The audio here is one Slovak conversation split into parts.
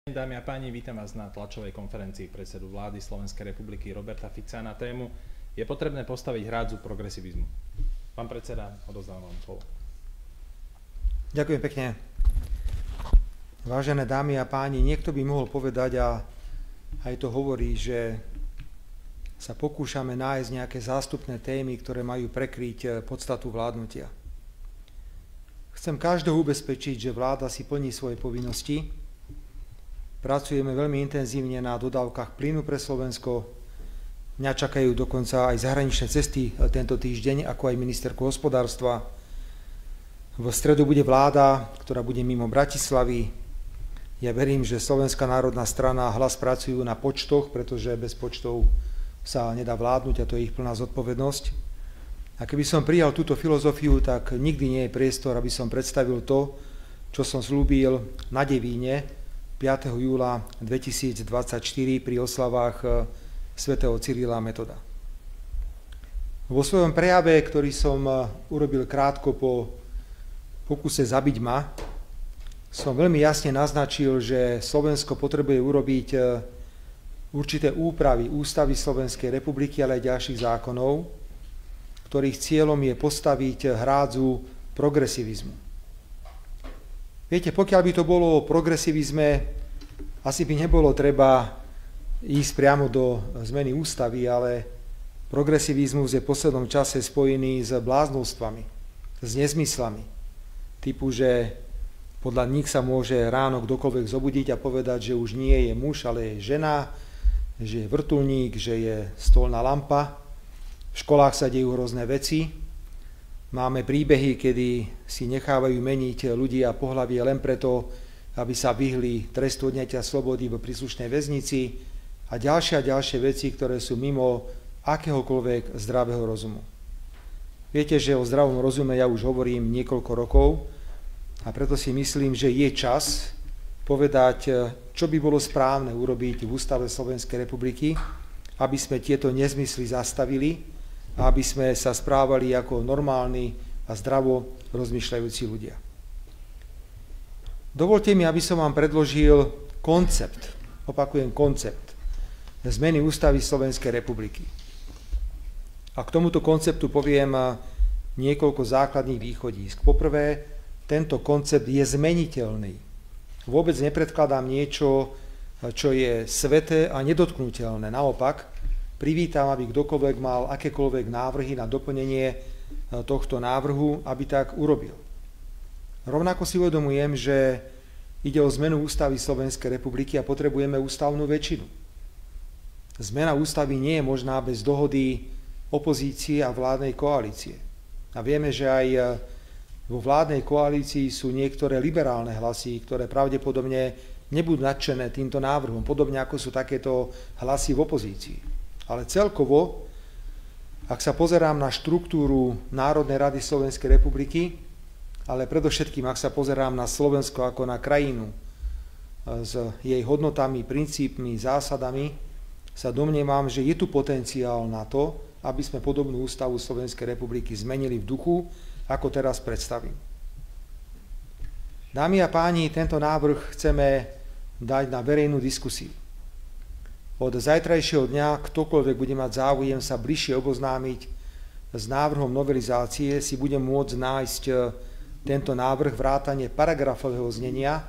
Dámy a páni, vítam vás na tlačovej konferencii predsedu vlády Slovenskej republiky Roberta Fica na tému Je potrebné postaviť hrádzu progresivizmu. Pán predseda, odovzdávam vám slovo. Ďakujem pekne. Vážené dámy a páni, niekto by mohol povedať, a aj to hovorí, že sa pokúšame nájsť nejaké zástupné témy, ktoré majú prekryť podstatu vládnutia. Chcem každého ubezpečiť, že vláda si plní svoje povinnosti. Pracujeme veľmi intenzívne na dodávkach plynu pre Slovensko. Mňa čakajú dokonca aj zahraničné cesty tento týždeň, ako aj ministerku hospodárstva. V stredu bude vláda, ktorá bude mimo Bratislavy. Ja verím, že Slovenská národná strana a Hlas pracujú na počtoch, pretože bez počtov sa nedá vládnuť a to je ich plná zodpovednosť. A keby som prijal túto filozofiu, tak nikdy nie je priestor, aby som predstavil to, čo som slúbil na Devíne 5. júla 2024 pri oslavách svätého Cyrila a Metoda. Vo svojom prejave, ktorý som urobil krátko po pokuse zabiť ma, som veľmi jasne naznačil, že Slovensko potrebuje urobiť určité úpravy ústavy Slovenskej republiky, ale aj ďalších zákonov, ktorých cieľom je postaviť hrádzu progresivizmu. Viete, pokiaľ by to bolo o progresivizme, asi by nebolo treba ísť priamo do zmeny ústavy, ale progresivizmus je v poslednom čase spojený s bláznostvami, s nezmyslami. Typu, že podľa nich sa môže ráno kdokoľvek zobudiť a povedať, že už nie je muž, ale je žena, že je vrtuľník, že je stolná lampa. V školách sa dejú rôzne veci. Máme príbehy, kedy si nechávajú meniť ľudia pohlavie len preto, aby sa vyhli trestu odňatia slobody v príslušnej väznici a ďalšie veci, ktoré sú mimo akéhokoľvek zdravého rozumu. Viete, že o zdravom rozume ja už hovorím niekoľko rokov a preto si myslím, že je čas povedať, čo by bolo správne urobiť v Ústave Slovenskej republiky, aby sme tieto nezmysly zastavili, aby sme sa správali ako normálni a zdravo rozmýšľajúci ľudia. Dovolte mi, aby som vám predložil koncept, opakujem koncept, zmeny ústavy Slovenskej republiky. A k tomuto konceptu poviem niekoľko základných východísk. Poprvé, tento koncept je zmeniteľný. Vôbec nepredkladám niečo, čo je sveté a nedotknuteľné. Naopak, privítam, aby kdokoľvek mal akékoľvek návrhy na doplnenie tohto návrhu, aby tak urobil. Rovnako si uvedomujem, že ide o zmenu ústavy Slovenskej republiky a potrebujeme ústavnú väčšinu. Zmena ústavy nie je možná bez dohody opozície a vládnej koalície. A vieme, že aj vo vládnej koalícii sú niektoré liberálne hlasy, ktoré pravdepodobne nebudú nadšené týmto návrhom, podobne ako sú takéto hlasy v opozícii. Ale celkovo, ak sa pozerám na štruktúru Národnej rady Slovenskej republiky, ale predovšetkým, ak sa pozerám na Slovensko ako na krajinu s jej hodnotami, princípmi, zásadami, sa domnievam, že je tu potenciál na to, aby sme podobnú ústavu Slovenskej republiky zmenili v duchu, ako teraz predstavím. Dámy a páni, tento návrh chceme dať na verejnú diskusiu. Od zajtrajšieho dňa ktokoľvek bude mať záujem sa bližšie oboznámiť s návrhom novelizácie, si bude môcť nájsť tento návrh vrátane paragrafového znenia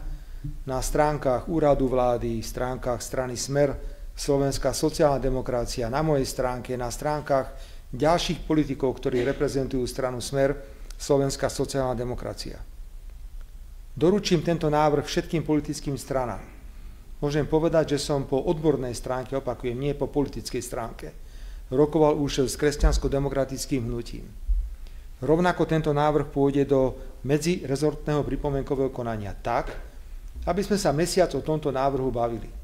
na stránkach úradu vlády, stránkach strany Smer, Slovenská sociálna demokracia, na mojej stránke, na stránkach ďalších politikov, ktorí reprezentujú stranu Smer, Slovenská sociálna demokracia. Doručím tento návrh všetkým politickým stranám. Môžem povedať, že som po odbornej stránke, opakujem, nie po politickej stránke, rokoval už s kresťansko-demokratickým hnutím. Rovnako tento návrh pôjde do medzirezortného pripomienkového konania tak, aby sme sa mesiac o tomto návrhu bavili.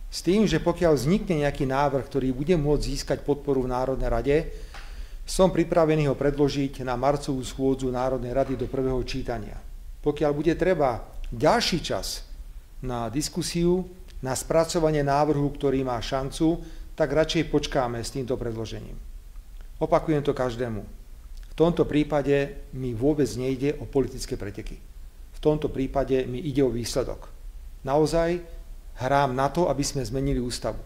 S tým, že pokiaľ vznikne nejaký návrh, ktorý bude môcť získať podporu v Národnej rade, som pripravený ho predložiť na marcovú schôdzu Národnej rady do prvého čítania. Pokiaľ bude treba ďalší čas na diskusiu, na spracovanie návrhu, ktorý má šancu, tak radšej počkáme s týmto predložením. Opakujem to každému. V tomto prípade mi vôbec nejde o politické preteky. V tomto prípade mi ide o výsledok. naozaj hrám na to, aby sme zmenili ústavu.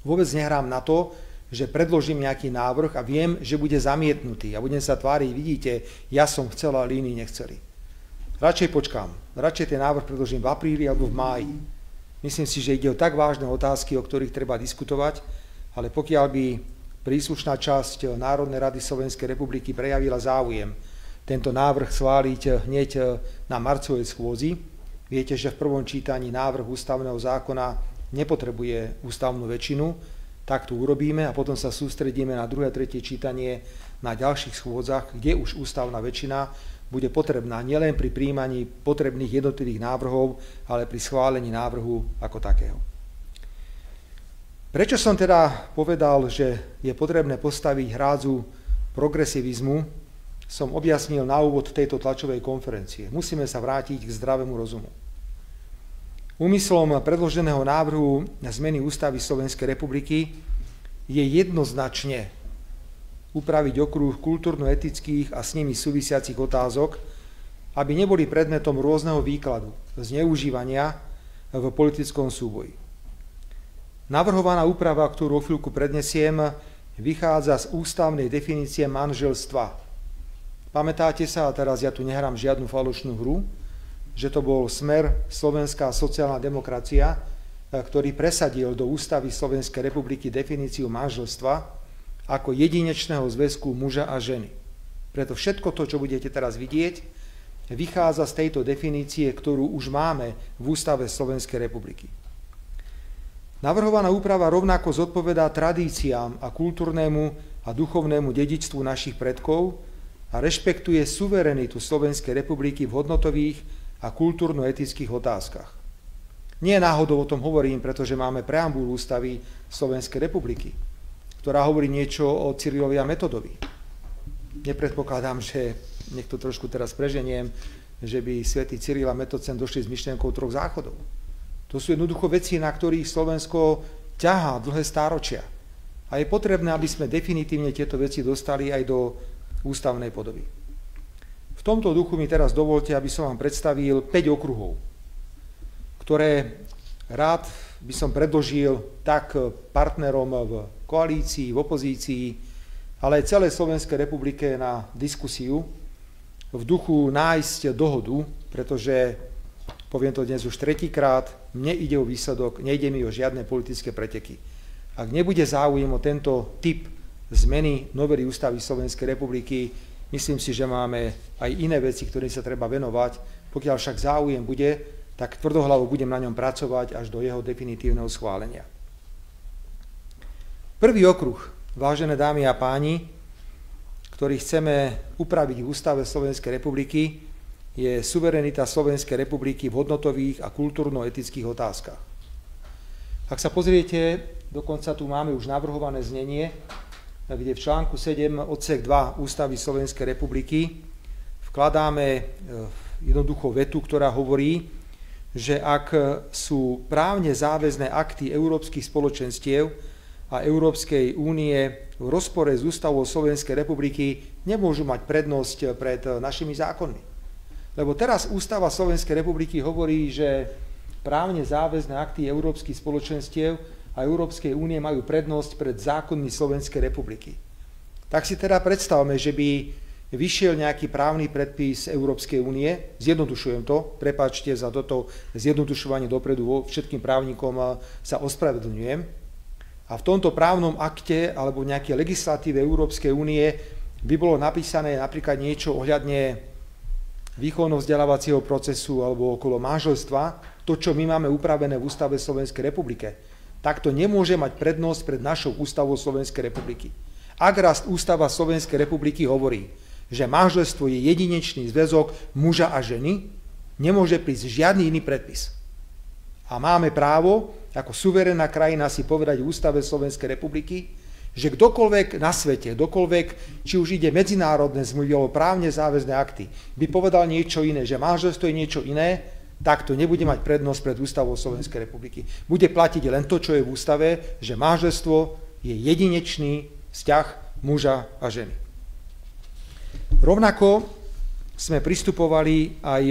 Vôbec nehrám na to, že predložím nejaký návrh a viem, že bude zamietnutý a budem sa tváriť, vidíte, ja som chcel, ale iní nechceli. Radšej počkám. Radšej ten návrh predložím v apríli alebo v máji. Myslím si, že ide o tak vážne otázky, o ktorých treba diskutovať, ale pokiaľ by príslušná časť Národnej rady Slovenskej republiky prejavila záujem tento návrh schváliť hneď na marcovej schôdzi, viete, že v prvom čítaní návrh ústavného zákona nepotrebuje ústavnú väčšinu, tak to urobíme a potom sa sústredíme na druhé a tretie čítanie na ďalších schôdzach, kde už ústavná väčšina bude potrebná nielen pri prijímaní potrebných jednotlivých návrhov, ale pri schválení návrhu ako takého. Prečo som teda povedal, že je potrebné postaviť hrádzu progresivizmu, som objasnil na úvod tejto tlačovej konferencie. Musíme sa vrátiť k zdravému rozumu. Úmyslom predloženého návrhu na zmeny ústavy Slovenskej republiky je jednoznačne upraviť okruh kultúrno-etických a s nimi súvisiacich otázok, aby neboli predmetom rôzneho výkladu, zneužívania v politickom súboji. Navrhovaná úprava, ktorú o chvíľku prednesiem, vychádza z ústavnej definície manželstva. Pamätáte sa, a teraz ja tu nehrám žiadnu falošnú hru, že to bol Smer, Slovenská sociálna demokracia, ktorý presadil do ústavy Slovenskej republiky definíciu manželstva ako jedinečného zväzku muža a ženy. Preto všetko to, čo budete teraz vidieť, vychádza z tejto definície, ktorú už máme v ústave Slovenskej republiky. Navrhovaná úprava rovnako zodpovedá tradíciám a kultúrnemu a duchovnému dedičstvu našich predkov a rešpektuje suverenitu Slovenskej republiky v hodnotových a kultúrno-etických otázkach. Nie náhodou o tom hovorím, pretože máme preambulu ústavy Slovenskej republiky, ktorá hovorí niečo o Cyrilovi a Metodovi. Nepredpokladám, že niekto trošku teraz preženiem, že by svätý Cyril a Metod sem došli s myšlienkou troch záchodov. To sú jednoducho veci, na ktorých Slovensko ťahá dlhé stáročia. A je potrebné, aby sme definitívne tieto veci dostali aj do ústavnej podoby. V tomto duchu mi teraz dovolte, aby som vám predstavil 5 okruhov, ktoré rád by som predložil tak partnerom v koalícii, v opozícii, ale aj celej Slovenskej republike na diskusiu v duchu nájsť dohodu, pretože, poviem to dnes už tretíkrát, mne ide o výsledok, nejde mi o žiadne politické preteky. Ak nebude záujem o tento typ zmeny novely ústavy Slovenskej republiky, myslím si, že máme aj iné veci, ktorým sa treba venovať. Pokiaľ však záujem bude, tak tvrdohlavo budem na ňom pracovať až do jeho definitívneho schválenia. Prvý okruh, vážené dámy a páni, ktorý chceme upraviť v ústave Slovenskej republiky, je suverenita Slovenskej republiky v hodnotových a kultúrno-etických otázkach. Ak sa pozriete, dokonca tu máme už navrhované znenie, kde v článku 7 odsek 2 ústavy Slovenskej republiky vkladáme jednoducho vetu, ktorá hovorí, že ak sú právne záväzné akty európskych spoločenstiev a Európskej únie v rozpore s ústavou Slovenskej republiky, nemôžu mať prednosť pred našimi zákonmi. Lebo teraz ústava Slovenskej republiky hovorí, že právne záväzné akty európskych spoločenstiev a Európskej únie majú prednosť pred zákonmi Slovenskej republiky. Tak si teda predstavme, že by vyšiel nejaký právny predpis Európskej únie, zjednodušujem to, prepáčte za toto zjednodušovanie dopredu, všetkým právnikom sa ospravedlňujem, a v tomto právnom akte alebo nejakej legislatíve Európskej únie by bolo napísané napríklad niečo ohľadne výchovno-vzdelávacieho procesu alebo okolo manželstva, to, čo my máme upravené v ústave Slovenskej republike, tak to nemôže mať prednosť pred našou ústavou Slovenskej republiky. Ak raz ústava Slovenskej republiky hovorí, že manželstvo je jedinečný zväzok muža a ženy, nemôže prísť žiadny iný predpis. A máme právo, ako suverénna krajina, si povedať v ústave Slovenskej republiky, že kdokoľvek na svete, či už ide medzinárodné zmluvy alebo právne záväzné akty, by povedal niečo iné, že manželstvo je niečo iné, tak to nebude mať prednosť pred ústavou Slovenskej republiky. Bude platiť len to, čo je v ústave, že manželstvo je jedinečný vzťah muža a ženy. Rovnako sme pristupovali aj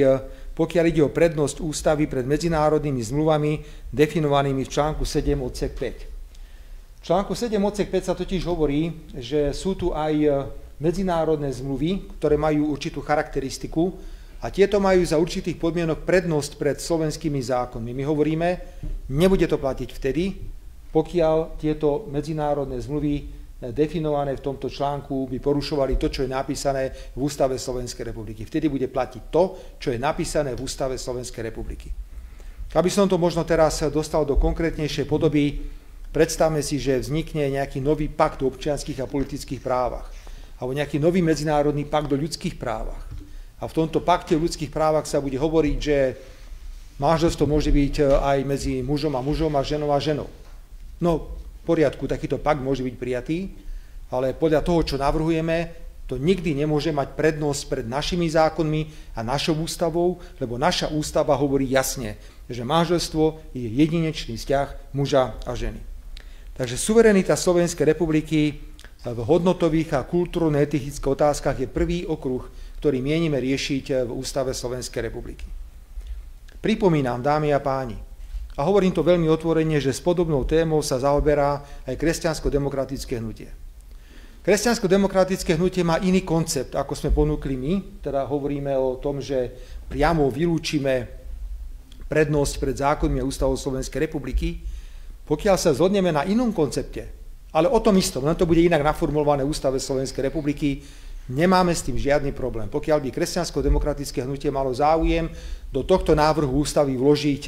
k pokiaľ ide o prednosť ústavy pred medzinárodnými zmluvami definovanými v článku 7 odsek 5. V článku 7 odsek 5 sa totiž hovorí, že sú tu aj medzinárodné zmluvy, ktoré majú určitú charakteristiku a tieto majú za určitých podmienok prednosť pred slovenskými zákonmi. My hovoríme, nebude to platiť vtedy, pokiaľ tieto medzinárodné zmluvy definované v tomto článku by porušovali to, čo je napísané v Ústave Slovenskej republiky. Vtedy bude platiť to, čo je napísané v Ústave Slovenskej republiky. Aby som to možno teraz dostal do konkrétnejšej podoby, predstavme si, že vznikne nejaký nový pakt o občianskych a politických právach, alebo nejaký nový medzinárodný pakt o ľudských právach. A v tomto pakte o ľudských právach sa bude hovoriť, že manželstvo môže byť aj medzi mužom a ženou a ženou. No, v poriadku, takýto pakt môže byť prijatý, ale podľa toho, čo navrhujeme, to nikdy nemôže mať prednosť pred našimi zákonmi a našou ústavou, lebo naša ústava hovorí jasne, že manželstvo je jedinečný vzťah muža a ženy. Takže suverenita Slovenskej republiky v hodnotových a kultúrno-etických otázkach je prvý okruh, ktorý mienime riešiť v Ústave Slovenskej republiky. Pripomínam, dámy a páni, a hovorím to veľmi otvorene, že s podobnou témou sa zaoberá aj kresťansko-demokratické hnutie. Kresťansko-demokratické hnutie má iný koncept, ako sme ponúkli my, teda hovoríme o tom, že priamo vylúčime prednosť pred zákonmi a ústavou Slovenskej republiky, pokiaľ sa zhodneme na inom koncepte, ale o tom istom, len to bude inak naformulované v Ústave Slovenskej republiky, nemáme s tým žiadny problém. Pokiaľ by kresťansko-demokratické hnutie malo záujem do tohto návrhu ústavy vložiť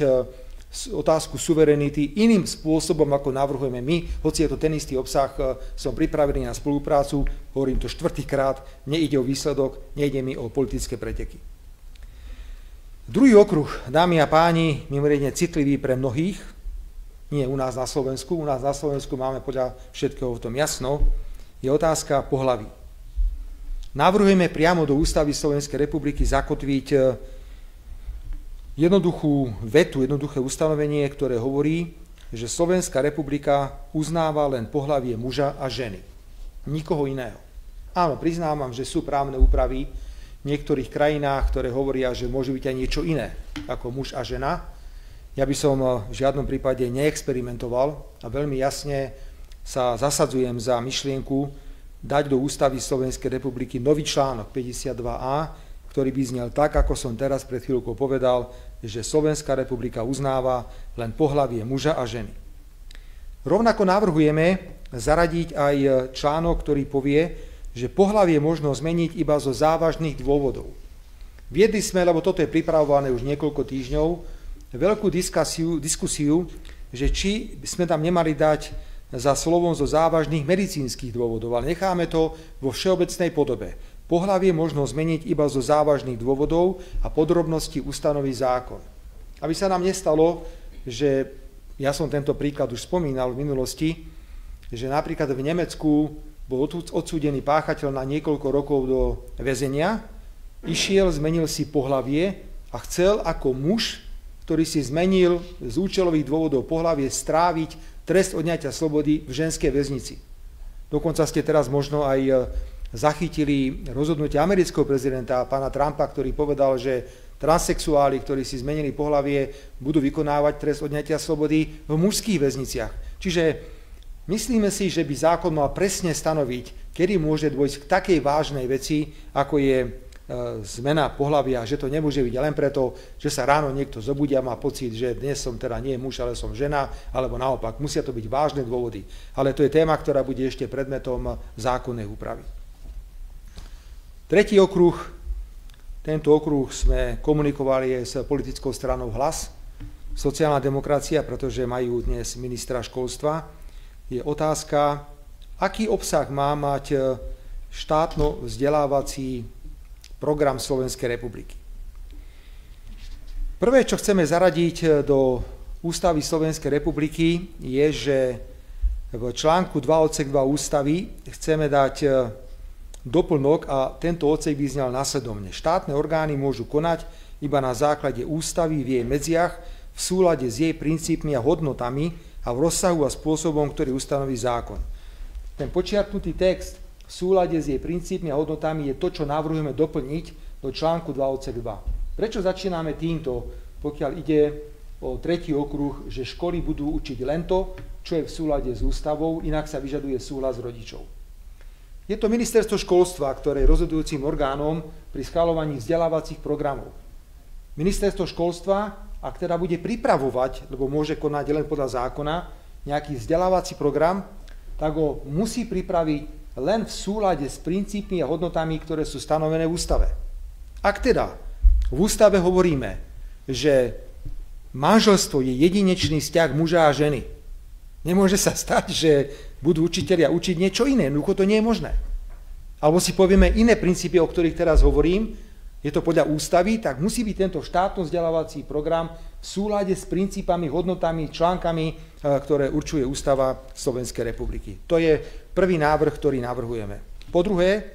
otázku suverenity iným spôsobom, ako navrhujeme my, hoci je to ten istý obsah, som pripravený na spoluprácu, hovorím to štvrtýkrát, nejde o výsledok, nejde mi o politické preteky. Druhý okruh, dámy a páni, mimoriadne citlivý pre mnohých, nie u nás na Slovensku máme podľa všetkého v tom jasno, je otázka pohlaví. Navrhujeme priamo do Ústavy Slovenskej republiky zakotviť jednoduchú vetu, jednoduché ustanovenie, ktoré hovorí, že Slovenská republika uznáva len pohlavie muža a ženy. Nikoho iného. Áno, priznávam, že sú právne úpravy v niektorých krajinách, ktoré hovoria, že môže byť aj niečo iné ako muž a žena. Ja by som v žiadnom prípade neexperimentoval a veľmi jasne sa zasadzujem za myšlienku dať do Ústavy Slovenskej republiky nový článok 52a, ktorý by znel tak, ako som teraz pred chvíľkou povedal, že Slovenská republika uznáva len pohlavie muža a ženy. Rovnako navrhujeme zaradiť aj článok, ktorý povie, že pohlavie možno zmeniť iba zo závažných dôvodov. Viedli sme, lebo toto je pripravované už niekoľko týždňov, veľkú diskusiu, že či sme tam nemali dať za slovom zo závažných medicínskych dôvodov, ale necháme to vo všeobecnej podobe. Pohlavie možno zmeniť iba zo závažných dôvodov a podrobnosti ustanoví zákon. Aby sa nám nestalo, že ja som tento príklad už spomínal v minulosti, že napríklad v Nemecku bol odsúdený páchateľ na niekoľko rokov do väzenia, išiel, zmenil si pohlavie a chcel ako muž, ktorý si zmenil z účelových dôvodov pohlavie, stráviť trest odňatia slobody v ženskej väznici. Dokonca ste teraz možno aj zachytili rozhodnutie amerického prezidenta pána Trumpa, ktorý povedal, že transsexuáli, ktorí si zmenili pohlavie, budú vykonávať trest odňatia slobody v mužských väzniciach. Čiže myslíme si, že by zákon mal presne stanoviť, kedy môže dôjsť k takej vážnej veci, ako je zmena pohlavia, že to nemôže byť len preto, že sa ráno niekto zobudí a má pocit, že dnes som teda nie muž, ale som žena, alebo naopak, musia to byť vážne dôvody. Ale to je téma, ktorá bude ešte predmetom zákonnej úpravy. Tretí okruh, tento okruh sme komunikovali aj s politickou stranou Hlas, sociálna demokracia, pretože majú dnes ministra školstva, je otázka, aký obsah má mať štátno-vzdelávací program Slovenskej republiky. Prvé, čo chceme zaradiť do Ústavy Slovenskej republiky, je, že v článku 2 odsek 2 ústavy chceme dať doplnok a tento odsek by znel nasledovne. Štátne orgány môžu konať iba na základe ústavy v jej medziach, v súlade s jej princípmi a hodnotami a v rozsahu a spôsobom, ktorý ustanoví zákon. Ten počiarknutý text v súlade s jej princípmi a hodnotami je to, čo navrhujeme doplniť do článku 2 odsek 2. Prečo začíname týmto, pokiaľ ide o tretí okruh, že školy budú učiť len to, čo je v súlade s ústavou, inak sa vyžaduje súhlas rodičov. Je to ministerstvo školstva, ktoré je rozhodujúcim orgánom pri schvaľovaní vzdelávacích programov. Ministerstvo školstva, ak teda bude pripravovať, lebo môže konať len podľa zákona, nejaký vzdelávací program, tak ho musí pripraviť len v súlade s princípmi a hodnotami, ktoré sú stanovené v ústave. Ak teda v ústave hovoríme, že manželstvo je jedinečný vzťah muža a ženy, nemôže sa stať, že budú učitelia učiť niečo iné, no to nie je možné. Alebo si povieme iné princípy, o ktorých teraz hovorím, je to podľa ústavy, tak musí byť tento štátno vzdelávací program v súlade s princípami, hodnotami, článkami, ktoré určuje ústava Slovenskej republiky. To je prvý návrh, ktorý navrhujeme. Po druhé,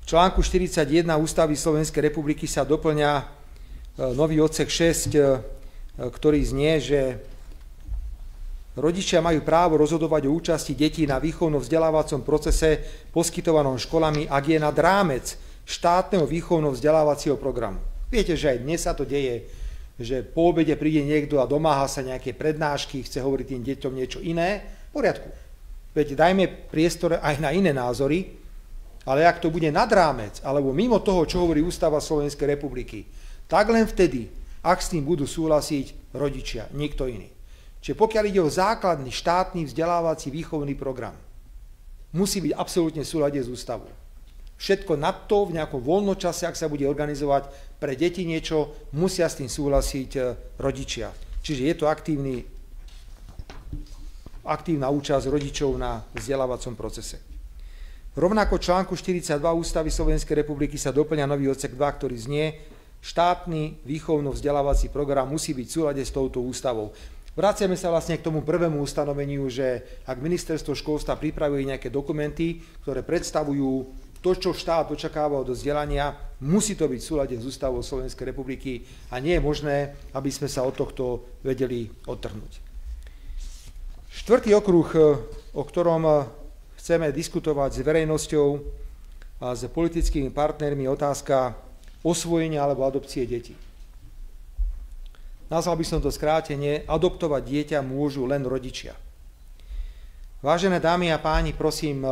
v článku 41 ústavy Slovenskej republiky sa doplňa nový odsek 6, ktorý znie, že rodičia majú právo rozhodovať o účasti detí na výchovno-vzdelávacom procese poskytovanom školami, ak je nad rámec štátneho výchovno-vzdelávacieho programu. Viete, že aj dnes sa to deje, že po obede príde niekto a domáha sa nejaké prednášky, chce hovoriť tým deťom niečo iné. V poriadku. Veď dajme priestor aj na iné názory, ale ak to bude nad rámec, alebo mimo toho, čo hovorí ústava Slovenskej republiky, tak len vtedy, ak s tým budú súhlasiť rodičia, nikto iný. Čiže pokiaľ ide o základný štátny vzdelávací výchovný program, musí byť absolútne v súlade s ústavou. Všetko nad to v nejakom voľnočase, ak sa bude organizovať pre deti niečo, musia s tým súhlasiť rodičia. Čiže je to aktívna účasť rodičov na vzdelávacom procese. Rovnako článku 42 ústavy Slovenskej republiky sa doplňa nový odsek 2, ktorý znie: štátny výchovno-vzdelávací program musí byť v súlade s touto ústavou. Vraciame sa vlastne k tomu prvému ustanoveniu, že ak ministerstvo školstva pripravuje nejaké dokumenty, ktoré predstavujú to, čo štát očakáva od vzdelania, musí to byť v súlade s ústavou Slovenskej republiky a nie je možné, aby sme sa od tohto vedeli odtrhnúť. Štvrtý okruh, o ktorom chceme diskutovať s verejnosťou a s politickými partnermi, je otázka osvojenia alebo adopcie detí. Nazval by som to skrátene: adoptovať dieťa môžu len rodičia. Vážené dámy a páni, prosím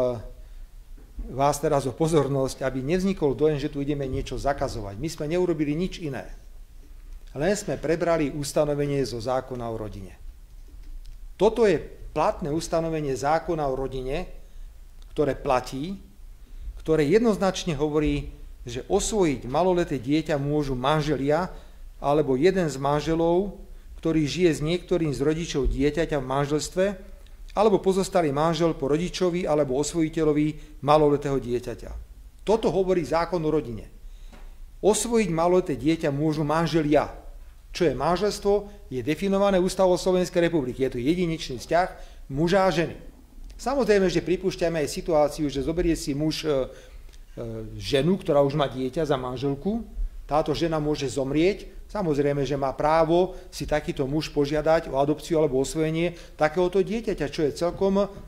vás teraz o pozornosť, aby nevznikol dojem, že tu ideme niečo zakazovať. My sme neurobili nič iné. Len sme prebrali ustanovenie zo zákona o rodine. Toto je platné ustanovenie zákona o rodine, ktoré platí, ktoré jednoznačne hovorí, že osvojiť maloleté dieťa môžu manželia alebo jeden z manželov, ktorý žije s niektorým z rodičov dieťaťa v manželstve, alebo pozostalý manžel po rodičovi alebo osvojiteľovi maloletého dieťaťa. Toto hovorí zákon o rodine. Osvojiť maloleté dieťa môžu manželia. Čo je manželstvo, je definované ústavou Slovenskej republiky. Je to jedinečný vzťah muža a ženy. Samozrejme, že pripúšťame aj situáciu, že zoberie si muž ženu, ktorá už má dieťa, za manželku. Táto žena môže zomrieť. Samozrejme, že má právo si takýto muž požiadať o adopciu alebo osvojenie takéhoto dieťaťa, čo je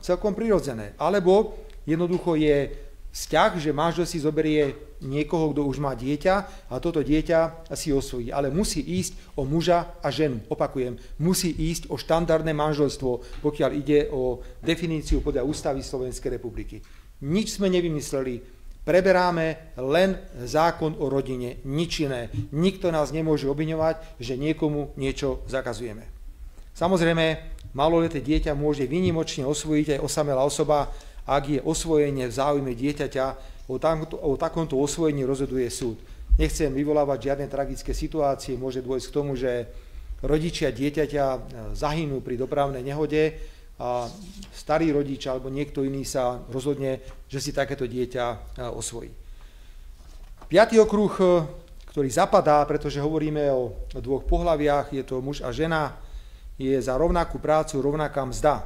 celkom prirodzené. Alebo jednoducho je vzťah, že manžel si zoberie niekoho, kto už má dieťa a toto dieťa si osvojí. Ale musí ísť o muža a ženu. Opakujem, musí ísť o štandardné manželstvo, pokiaľ ide o definíciu podľa ústavy Slovenskej republiky. Nič sme nevymysleli. Preberáme len zákon o rodine, nič iné. Nikto nás nemôže obviňovať, že niekomu niečo zakazujeme. Samozrejme, maloleté dieťa môže výnimočne osvojiť aj osamelá osoba, ak je osvojenie v záujme dieťaťa. O takomto osvojení rozhoduje súd. Nechcem vyvolávať žiadne tragické situácie, môže dôjsť k tomu, že rodičia dieťaťa zahynú pri dopravnej nehode a starý rodič alebo niekto iný sa rozhodne, že si takéto dieťa osvojí. 5. okruh, ktorý zapadá, pretože hovoríme o dvoch pohlaviach, je to muž a žena, je za rovnakú prácu rovnaká mzda.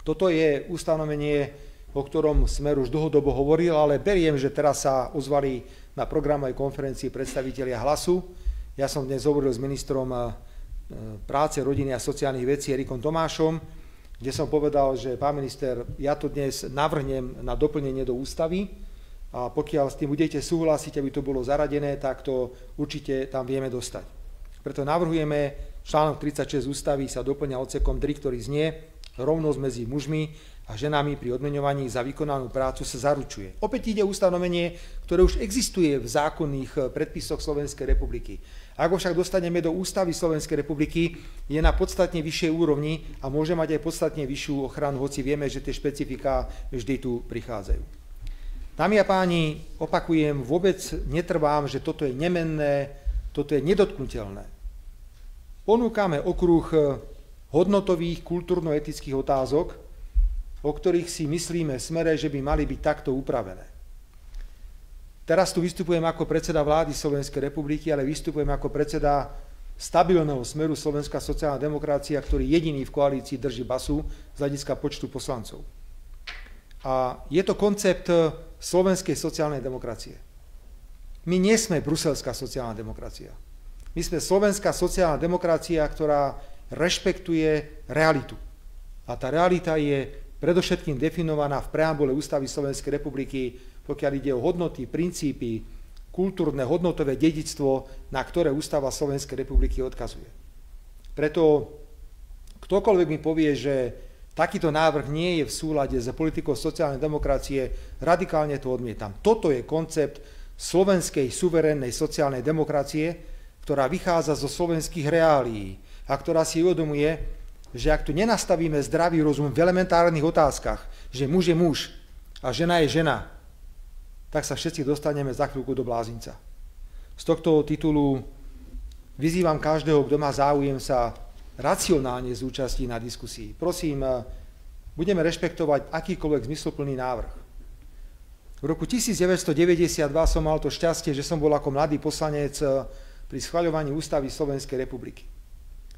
Toto je ustanovenie, o ktorom Smer už dlhodobo hovoril, ale beriem, že teraz sa ozvali na programovej konferencii predstavitelia Hlasu. Ja som dnes hovoril s ministrom práce, rodiny a sociálnych vecí Erikom Tomášom, kde som povedal, že pán minister, ja to dnes navrhnem na doplnenie do ústavy, a pokiaľ s tým budete súhlasiť, aby to bolo zaradené, tak to určite tam vieme dostať. Preto navrhujeme, článok 36 ústavy sa doplňa odsekom 3, ktorý znie: rovnosť medzi mužmi a ženami pri odmeňovaní za vykonanú prácu sa zaručuje. Opäť ide ustanovenie, ktoré už existuje v zákonných predpisoch Slovenskej republiky. Ak ho však dostaneme do ústavy Slovenskej republiky, je na podstatne vyššej úrovni a môže mať aj podstatne vyššiu ochranu, hoci vieme, že tie špecifiká vždy tu prichádzajú. Dámy a páni, opakujem, vôbec netrvám, že toto je nemenné, toto je nedotknutelné. Ponúkame okruh hodnotových, kultúrno-etických otázok, o ktorých si myslíme v Smere, že by mali byť takto upravené. Teraz tu vystupujem ako predseda vlády Slovenskej republiky, ale vystupujem ako predseda stabilného Smeru Slovenská sociálna demokracia, ktorý jediný v koalícii drží basu z hľadiska počtu poslancov. A je to koncept slovenskej sociálnej demokracie. My nie sme bruselská sociálna demokracia. My sme slovenská sociálna demokracia, ktorá rešpektuje realitu. A tá realita je predovšetkým definovaná v preambule Ústavy Slovenskej republiky, pokiaľ ide o hodnoty, princípy, kultúrne, hodnotové dedičstvo, na ktoré Ústava Slovenskej republiky odkazuje. Preto ktokoľvek mi povie, že takýto návrh nie je v súlade s politikou sociálnej demokracie, radikálne to odmietam. Toto je koncept slovenskej suverénnej sociálnej demokracie, ktorá vychádza zo slovenských reálií a ktorá si uvedomuje, že ak tu nenastavíme zdravý rozum v elementárnych otázkach, že muž je muž a žena je žena, tak sa všetci dostaneme za chvíľku do blázinca. Z tohto titulu vyzývam každého, kto má záujem sa racionálne zúčastniť na diskusii. Prosím, budeme rešpektovať akýkoľvek zmysluplný návrh. V roku 1992 som mal to šťastie, že som bol ako mladý poslanec pri schvaľovaní Ústavy Slovenskej republiky.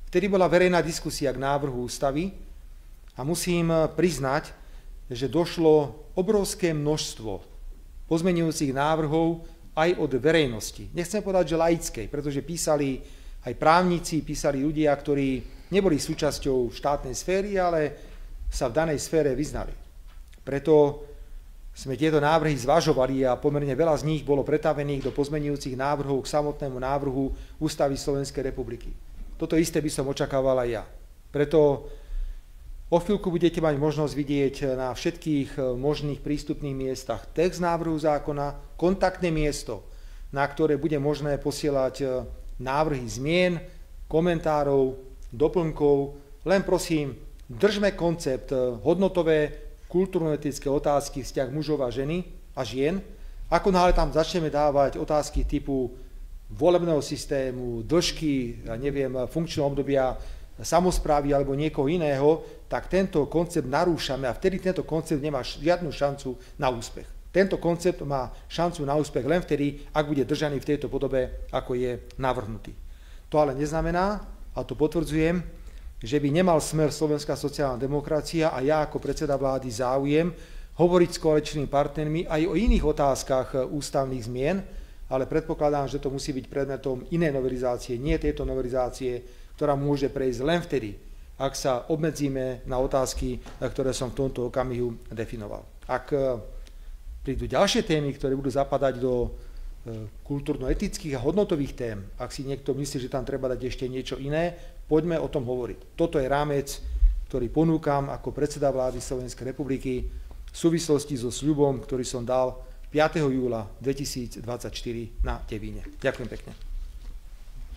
Vtedy bola verejná diskusia k návrhu ústavy a musím priznať, že došlo obrovské množstvo pozmeňujúcich návrhov aj od verejnosti. Nechcem povedať, že laickej, pretože písali aj právnici, písali ľudia, ktorí neboli súčasťou štátnej sféry, ale sa v danej sfére vyznali. Preto sme tieto návrhy zvažovali a pomerne veľa z nich bolo pretavených do pozmeňujúcich návrhov k samotnému návrhu Ústavy Slovenskej republiky. Toto isté by som očakával aj ja. Preto o chvíľku budete mať možnosť vidieť na všetkých možných prístupných miestach text návrhu zákona, kontaktné miesto, na ktoré bude možné posielať návrhy zmien, komentárov, doplnkov. Len prosím, držme koncept hodnotové, kultúrno-etické otázky, vzťah mužov a ženy a žien. Ako náhle tam začneme dávať otázky typu volebného systému, dĺžky, funkčného obdobia samosprávy alebo niekoho iného, tak tento koncept narúšame a vtedy tento koncept nemá žiadnu šancu na úspech. Tento koncept má šancu na úspech len vtedy, ak bude držaný v tejto podobe, ako je navrhnutý. To ale neznamená, a to potvrdzujem, že by nemal Smer Slovenská sociálna demokracia a ja ako predseda vlády záujem hovoriť s koaličnými partnermi aj o iných otázkach ústavných zmien, ale predpokladám, že to musí byť predmetom inej novelizácie, nie tejto novelizácie, ktorá môže prejsť len vtedy, ak sa obmedzíme na otázky, ktoré som v tomto okamihu definoval. Ak prídu ďalšie témy, ktoré budú zapadať do kultúrno-etických a hodnotových tém, ak si niekto myslí, že tam treba dať ešte niečo iné, poďme o tom hovoriť. Toto je rámec, ktorý ponúkam ako predseda vlády Slovenskej republiky v súvislosti so sľubom, ktorý som dal 5. júla 2024 na Devíne. Ďakujem pekne.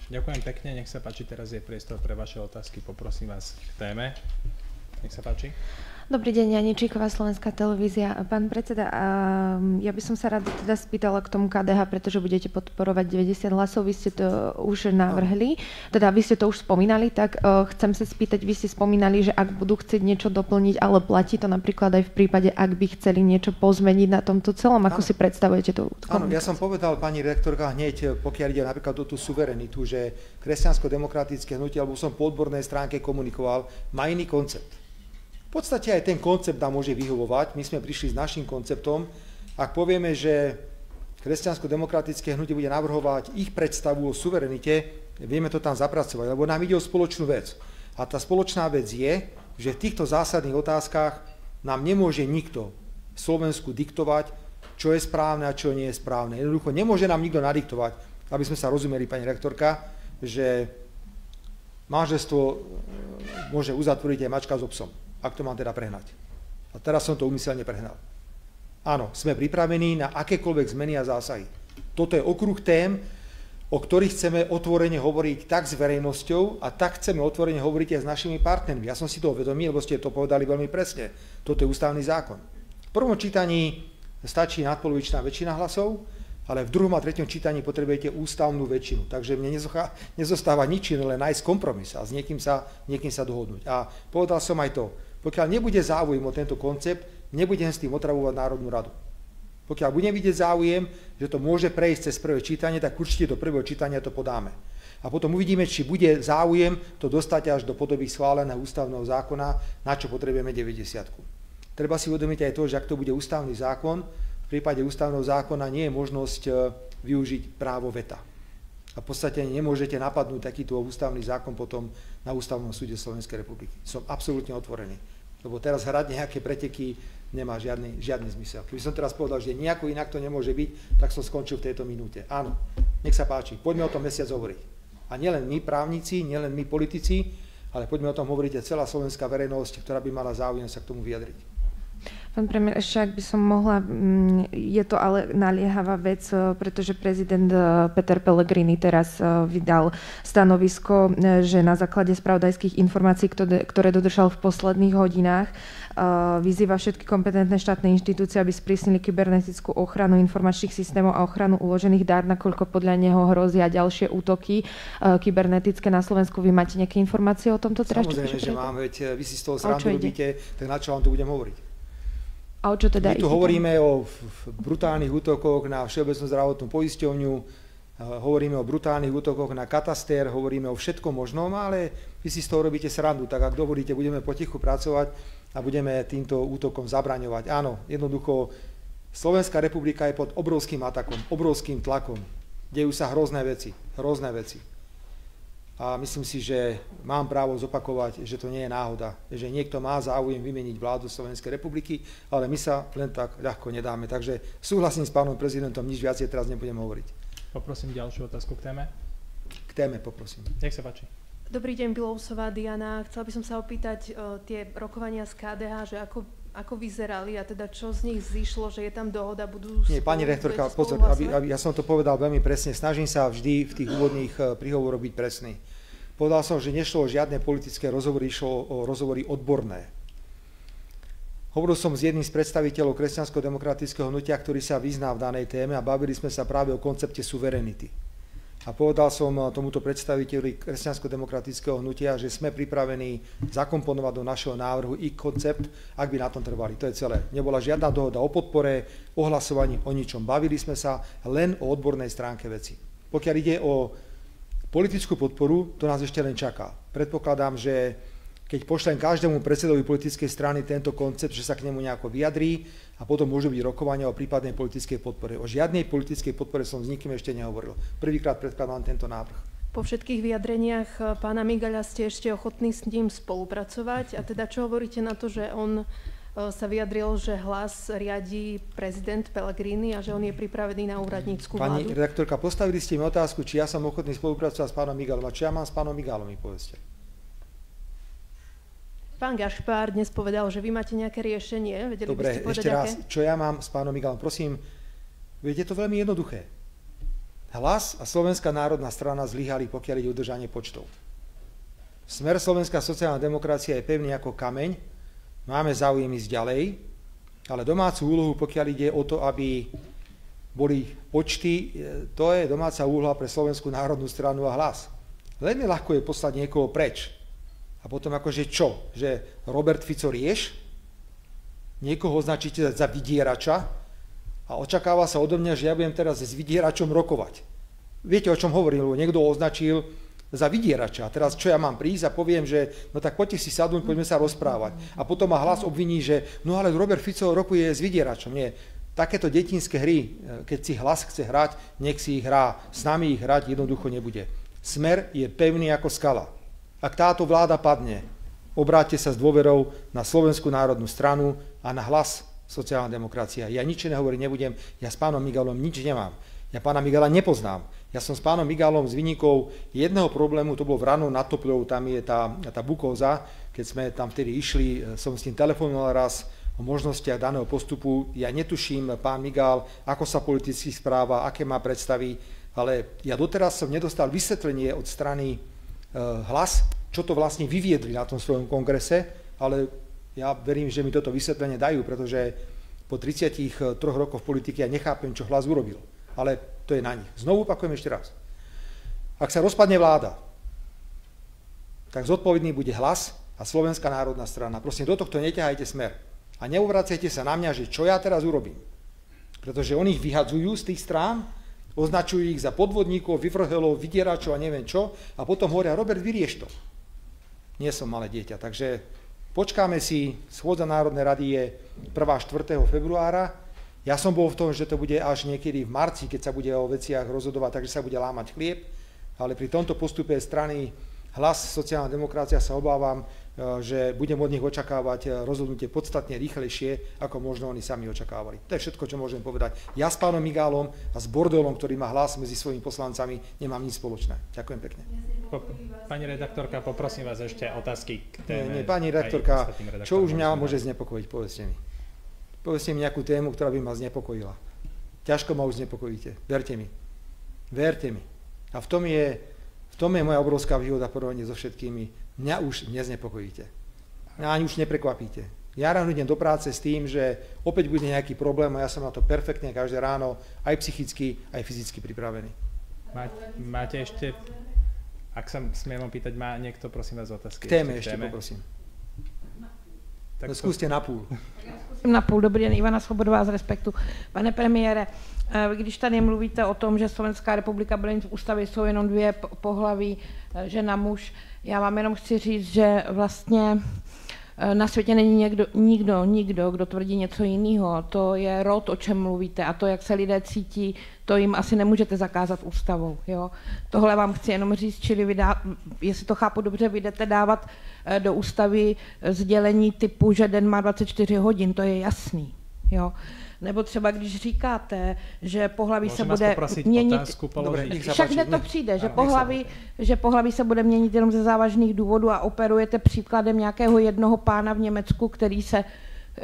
Ďakujem pekne, nech sa páči, teraz je priestor pre vaše otázky, poprosím vás k téme. Nech sa páči. Dobrý deň, Jani Číková, Slovenská televízia. Pán predseda, ja by som sa rada teda spýtala k tomu KDH, pretože budete podporovať 90 hlasov, vy ste to už navrhli, teda vy ste to už spomínali, tak chcem sa spýtať, vy ste spomínali, že ak budú chcieť niečo doplniť, ale platí to napríklad aj v prípade, ak by chceli niečo pozmeniť na tomto celom, ako si predstavujete tú komunikáciu? Áno, ja som povedal, pani redaktorka, hneď, pokiaľ ide napríklad o tú suverenitu, že kresťansko-demokratické hnutie, alebo som po odbornej stránke komunikoval, má iný koncept. V podstate aj ten koncept nám môže vyhovovať. My sme prišli s našim konceptom. Ak povieme, že kresťansko-demokratické hnutie bude navrhovať ich predstavu o suverenite, vieme to tam zapracovať, lebo nám ide o spoločnú vec. A tá spoločná vec je, že v týchto zásadných otázkach nám nemôže nikto v Slovensku diktovať, čo je správne a čo nie je správne. Jednoducho nemôže nám nikto nadiktovať, aby sme sa rozumeli, pani rektorka, že manželstvo môže uzatvoriť aj mačka s obsom, ak to mám teda prehnať. A teraz som to úmyselne prehnal. Áno, sme pripravení na akékoľvek zmeny a zásahy. Toto je okruh tém, o ktorých chceme otvorene hovoriť tak s verejnosťou a tak chceme otvorene hovoriť aj s našimi partnermi. Ja som si toho vedomý, lebo ste to povedali veľmi presne. Toto je ústavný zákon. V prvom čítaní stačí nadpolovičná väčšina hlasov, ale v druhom a treťom čítaní potrebujete ústavnú väčšinu. Takže mne nezostáva nič iné, len nájsť kompromis a s niekým sa dohodnúť. A povedal som aj to, pokiaľ nebude záujem o tento koncept, nebudem s tým otravovať Národnú radu. Pokiaľ budem vidieť záujem, že to môže prejsť cez prvé čítanie, tak určite do prvého čítania to podáme. A potom uvidíme, či bude záujem to dostať až do podoby schváleného ústavného zákona, na čo potrebujeme 90. Treba si uvedomiť aj to, že ak to bude ústavný zákon, v prípade ústavného zákona nie je možnosť využiť právo veta. A v podstate nemôžete napadnúť takýto ústavný zákon potom na Ústavnom súde Slovenskej republiky. Som absolútne otvorený. Lebo teraz hrať nejaké preteky nemá žiadny zmysel. Keby som teraz povedal, že nejako inak to nemôže byť, tak som skončil v tejto minúte. Áno, nech sa páči, poďme o tom mesiac hovoriť. A nielen my právnici, nielen my politici, ale poďme o tom hovoriť aj celá slovenská verejnosť, ktorá by mala záujem sa k tomu vyjadriť. Pán premiér, ešte ak by som mohla, je to ale naliehavá vec, pretože prezident Peter Pellegrini teraz vydal stanovisko, že na základe spravodajských informácií, ktoré dodržal v posledných hodinách, vyzýva všetky kompetentné štátne inštitúcie, aby sprísnili kybernetickú ochranu informačných systémov a ochranu uložených dát, nakoľko podľa neho hrozia ďalšie útoky kybernetické na Slovensku. Vy máte nejaké informácie o tomto? Samozrejme, že mám, veď vy si z toho srandu robíte, tak na čo vám tu budem hovoriť? A o čo teda My tu hovoríme o brutálnych útokoch na Všeobecnú zdravotnú poisťovňu, hovoríme o brutálnych útokoch na kataster, hovoríme o všetkom možnom, ale vy si z toho robíte srandu, tak ak dovolíte, budeme potichu pracovať a budeme týmto útokom zabraňovať. Áno, jednoducho, Slovenská republika je pod obrovským atakom, obrovským tlakom. Dejú sa hrozné veci. A myslím si, že mám právo zopakovať, že to nie je náhoda, že niekto má záujem vymeniť vládu Slovenskej republiky, ale my sa len tak ľahko nedáme. Takže súhlasím s pánom prezidentom, nič viacej teraz nebudem hovoriť. Poprosím ďalšiu otázku k téme. K téme poprosím. Nech sa páči. Dobrý deň, Bilousová Diana. Chcela by som sa opýtať tie rokovania z KDH, že ako vyzerali a teda čo z nich zišlo, že je tam dohoda, budú... Nie, pani rektorka, pozor, ja som to povedal veľmi presne, snažím sa vždy v tých úvodných príhovoroch byť presný. Povedal som, že nešlo o žiadne politické rozhovory, išlo o rozhovory odborné. Hovoril som s jedným z predstaviteľov kresťansko-demokratického hnutia, ktorý sa vyzná v danej téme a bavili sme sa práve o koncepte suverenity. A povedal som tomuto predstaviteľovi kresťansko-demokratického hnutia, že sme pripravení zakomponovať do našeho návrhu i koncept, ak by na tom trvali. To je celé. Nebola žiadna dohoda o podpore, o hlasovaní, o ničom. Bavili sme sa len o odbornej stránke veci. Pokiaľ ide o politickú podporu, to nás ešte len čaká. Predpokladám, že keď pošlem každému predsedovi politickej strany tento koncept, že sa k nemu nejako vyjadrí a potom môžu byť rokovania o prípadnej politickej podpore. O žiadnej politickej podpore som s nikým ešte nehovoril. Prvýkrát predkladám tento návrh. Po všetkých vyjadreniach pána Migaľa ste ešte ochotní s ním spolupracovať a teda čo hovoríte na to, že on sa vyjadril, že Hlas riadí prezident Pellegrini a že on je pripravený na úradnícku vládu? Pani redaktorka, postavili ste mi otázku, či ja som ochotný spolupracovať s pánom Migaľom a čo ja mám s pánom Migaľom, mi povedzte. Pán Gašpár dnes povedal, že vy máte nejaké riešenie. Vedeli Dobre, by ste povedať, ešte raz, aké? čo ja mám s pánom Migaľom? Prosím, viete, to veľmi jednoduché. Hlas a Slovenská národná strana zlyhali, pokiaľ ide udržanie počtov. Smer Slovenská sociálna demokracia je pevný ako kameň, máme záujem ísť ďalej, ale domácu úlohu, pokiaľ ide o to, aby boli počty, to je domáca úloha pre Slovenskú národnú stranu a Hlas. Veľmi ľahko je poslať niekoho preč. A potom akože čo? Že Robert Fico rieš? Niekoho označíte za vydierača a očakáva sa odo mňa, že ja budem teraz s vydieračom rokovať. Viete, o čom hovoril? Niekto označil za vydierača. A teraz čo ja mám prísť a poviem, že no tak poďte si sadnúť, poďme sa rozprávať. A potom ma Hlas obviní, že no ale Robert Fico rokuje s vydieračom. Nie. Takéto detinské hry, keď si Hlas chce hrať, nech si ich hrá. S nami ich hrať jednoducho nebude. Smer je pevný ako skala. Ak táto vláda padne, obráťte sa s dôverou na Slovenskú národnú stranu a na Hlas sociálna demokracia. Ja nič nehovorím nebudem, ja s pánom Migalom nič nemám. Ja pána Migala nepoznám. Ja som s pánom Migalom s výnikou jedného problému, to bolo v Ranu nad Topľou, tam je tá Bukóza, keď sme tam vtedy išli, som s tým telefonoval raz o možnostiach daného postupu. Ja netuším, pán Migal, ako sa politicky správa, aké má predstavy, ale ja doteraz som nedostal vysvetlenie od strany Hlas, čo to vlastne vyviedli na tom svojom kongrese, ale ja verím, že mi toto vysvetlenie dajú, pretože po 33 rokoch v politike ja nechápem, čo Hlas urobil. Ale to je na nich. Znovu opakujem ešte raz. Ak sa rozpadne vláda, tak zodpovedný bude Hlas a Slovenská národná strana. Prosím, do tohto neťahajte Smer. A neuvracajte sa na mňa, že čo ja teraz urobím. Pretože oni ich vyhadzujú z tých strán, označujú ich za podvodníkov, vyvrhelov, vydieračov a neviem čo a potom hovoria, Robert, vyrieš to. Nie som malé dieťa, takže počkáme si, schôdza Národnej rady je 1. 4. februára. Ja som bol v tom, že to bude až niekedy v marci, keď sa bude o veciach rozhodovať, takže sa bude lámať chlieb, ale pri tomto postupe strany Hlas, sociálna demokracia sa obávam, že budem od nich očakávať rozhodnutie podstatne rýchlejšie, ako možno oni sami očakávali. To je všetko, čo môžem povedať. Ja s pánom Migálom a s bordelom, ktorý má Hlas medzi svojimi poslancami, nemám nič spoločné. Ďakujem pekne. Pani redaktorka, poprosím vás ešte otázky k téme. Nie, pani redaktorka, čo už mňa môže znepokojiť, povedzte mi. Povedzte mi nejakú tému, ktorá by ma znepokojila. Ťažko ma už znepokojíte. Verte mi. Verte mi. A v tom je moja obrovská výhoda porovnanie so všetkými. Mňa už neznepokojíte. Mňa ani už neprekvapíte. Ja ráno idem do práce s tým, že opäť bude nejaký problém a ja som na to perfektne každé ráno aj psychicky, aj fyzicky pripravený. Máte ešte, ak sa smiem opýtať, má niekto, prosím vás, otázky? K téme ešte poprosím. Tak skúste na půl. Na půl. Dobrý den, Ivana Svobodová z Respektu. Pane premiére, když tady mluvíte o tom, že Slovenská republika bude mít v ústavě jsou jenom dvě pohlaví, žena, muž, já vám jenom chci říct, že vlastně na světě není nikdo, kdo tvrdí něco jiného. To je rod, o čem mluvíte, a to, jak se lidé cítí, to jim asi nemůžete zakázat ústavou. Jo? Tohle vám chci jenom říct, čili jestli to chápu dobře, vy jdete dávat do ústavy sdělení typu, že den má 24 hodin, to je jasný. Jo? Nebo třeba když říkáte, že pohlaví se bude měnit, však hned to přijde, že pohlaví se bude měnit jenom ze závažných důvodů a operujete příkladem nějakého jednoho pána v Německu, který se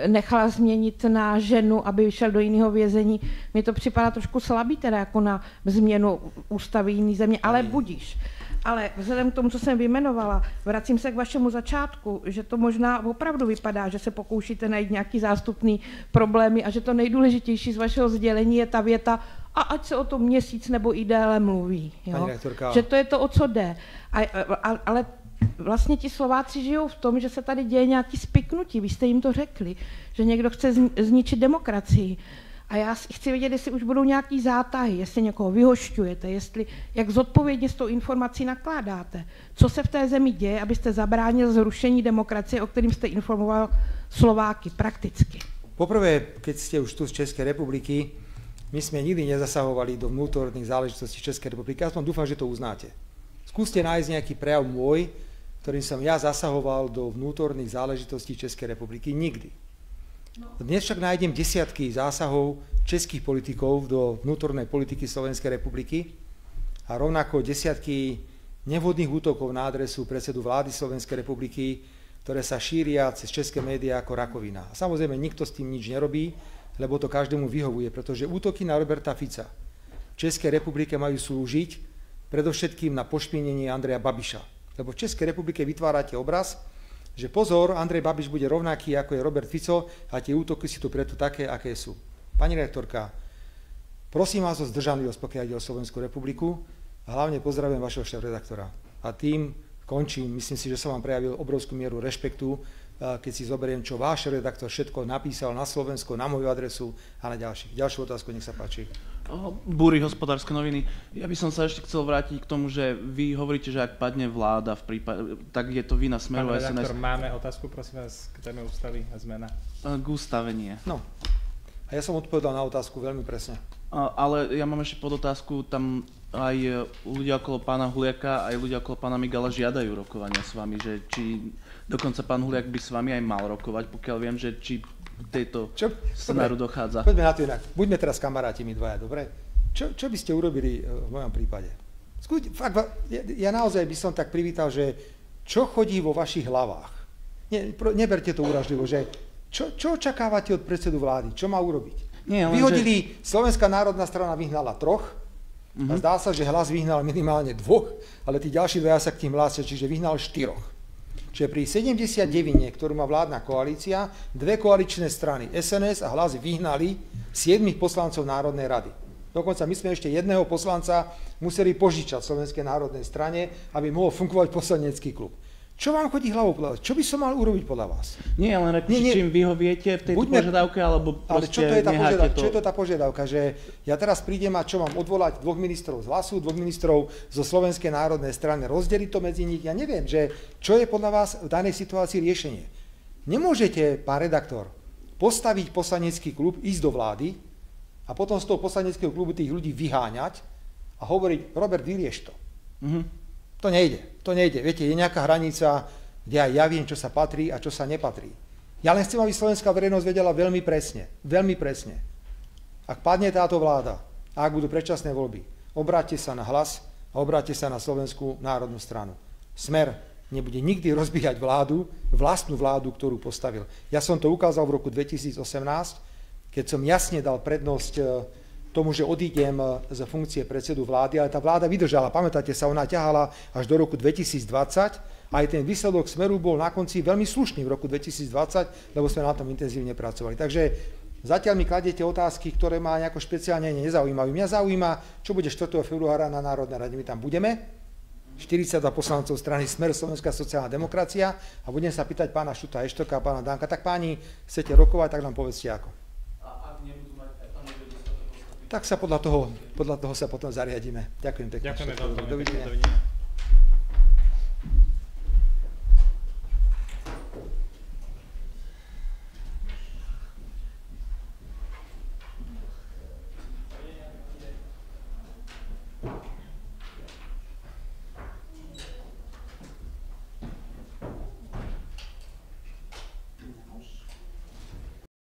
nechala změnit na ženu, aby vyšel do jiného vězení. Mně to připadá trošku slabý teda jako na změnu ústavy jiné země, ale budíš. Ale vzhledem k tomu, co jsem vyjmenovala, vracím se k vašemu začátku, že to možná opravdu vypadá, že se pokoušíte najít nějaký zástupný problémy a že to nejdůležitější z vašeho sdělení je ta věta a ať se o tom měsíc nebo i déle mluví. Jo? Že to je to, o co jde. Ale vlastně ti Slováci žijou v tom, že se tady děje nějaký spiknutí. Vy jste jim to řekli, že někdo chce zničit demokracii. A já chci vědět, jestli už budou nějaký zátahy, jestli někoho vyhošťujete, jak zodpovědně s tou informací nakládáte. Co se v té zemi děje, abyste zabránil zrušení demokracie, o kterým jste informoval Slováky prakticky. Poprvé, keď ste už tu z Českej republiky, my sme nikdy nezasahovali do vnútorných záležitostí Českej republiky. Ja dúfam, že to uznáte. Skúste nájsť nejaký prejav môj, ktorým som ja zasahoval do vnútorných záležitostí Českej republiky. Nikdy. Dnes však nájdem desiatky zásahov českých politikov do vnútornej politiky Slovenskej republiky a rovnako desiatky nevhodných útokov na adresu predsedu vlády Slovenskej republiky, ktoré sa šíria cez české médiá ako rakovina. A samozrejme, nikto s tým nič nerobí, lebo to každému vyhovuje, pretože útoky na Roberta Fica v Českej republike majú slúžiť predovšetkým na pošpienenie Andreja Babiša. Lebo v Českej republike vytvárate obraz, že pozor, Andrej Babiš bude rovnaký, ako je Robert Fico a tie útoky si tu preto také, aké sú. Pani redaktorka, prosím vás o zdržanlivosť, pokiaľ ide o Slovenskú republiku a hlavne pozdravujem vašeho šéfredaktora. A tým končím, myslím si, že som vám prejavil obrovskú mieru rešpektu, keď si zoberiem, čo váš redaktor všetko napísal na Slovensku, na moju adresu a na ďalších. Ďalšiu otázku, nech sa páči. Búry, Hospodárske noviny. Ja by som sa ešte chcel vrátiť k tomu, že vy hovoríte, že ak padne vláda v prípade, tak je to vina Smeru. Pán redaktor, máme otázku, prosím vás, k téme ústavy a zmena. K ústave nie. No. A ja som odpovedal na otázku veľmi presne. Ale ja mám ešte podotázku, tam aj ľudia okolo pána Huliaka, aj ľudia okolo pána Migala žiadajú rokovania s vami, že či dokonca pán Huliak by s vami aj mal rokovať, pokiaľ viem, že či tejto scenáru dochádza. Poďme na to inak. Buďme teraz kamaráti my dvaja, dobre? Čo by ste urobili v mojom prípade? Ja naozaj by som tak privítal, že čo chodí vo vašich hlavách? Neberte to úražlivo, že čo očakávate od predsedu vlády? Čo má urobiť? Vyhodili, Slovenská národná strana vyhnala 3, a zdá sa, že Hlas vyhnal minimálne 2, ale tí ďalší dvaja sa k tým hlásia, čiže vyhnal 4. Čiže pri 79, ktorú má vládna koalícia, 2 koaličné strany, SNS a Hlas, vyhnali 7 poslancov Národnej rady. Dokonca my sme ešte jedného poslanca museli požičať Slovenskej národnej strane, aby mohol fungovať poslanecký klub. Čo vám chodí hlavou podľa vás? Čo by som mal urobiť podľa vás? Nie, len čím vyhoviete v tejto požiadavke, alebo proste necháte to... Čo je to tá požiadavka? Že ja teraz prídem a čo mám odvolať 2 ministrov z Hlasu, 2 ministrov zo Slovenskej národnej strany, rozdeliť to medzi nich? Ja neviem, že čo je podľa vás v danej situácii riešenie. Nemôžete, pán redaktor, postaviť poslanecký klub, ísť do vlády a potom z toho poslaneckého klubu tých ľudí vyháňať a hovoriť, Robert, vyrieš to. To nejde. Viete, je nejaká hranica, kde aj ja viem, čo sa patrí a čo sa nepatrí. Ja len chcem, aby slovenská verejnosť vedela veľmi presne. Ak padne táto vláda a ak budú predčasné voľby, obráťte sa na Hlas a obráťte sa na Slovenskú národnú stranu. Smer nebude nikdy rozbíjať vlastnú vládu, ktorú postavil. Ja som to ukázal v roku 2018, keď som jasne dal prednosť tomu, že odídem z funkcie predsedu vlády, ale tá vláda vydržala. Pamätáte sa, ona ťahala až do roku 2020 a aj ten výsledok Smeru bol na konci veľmi slušný v roku 2020, lebo sme na tom intenzívne pracovali. Takže zatiaľ mi kladiete otázky, ktoré ma nejako špeciálne nezaujímajú. Mňa zaujíma, čo bude 4. februára na Národnej rade. My tam budeme, 42 poslancov strany Smer, Slovenská sociálna demokracia, a budem sa pýtať pána Šuta Eštoka a pána Danka. Tak páni, chcete rokovať, tak nám povedzte ako. Tak sa podľa toho sa potom zariadíme. Ďakujem pekne. Ďakujeme. Dovidenia. Dovidenia.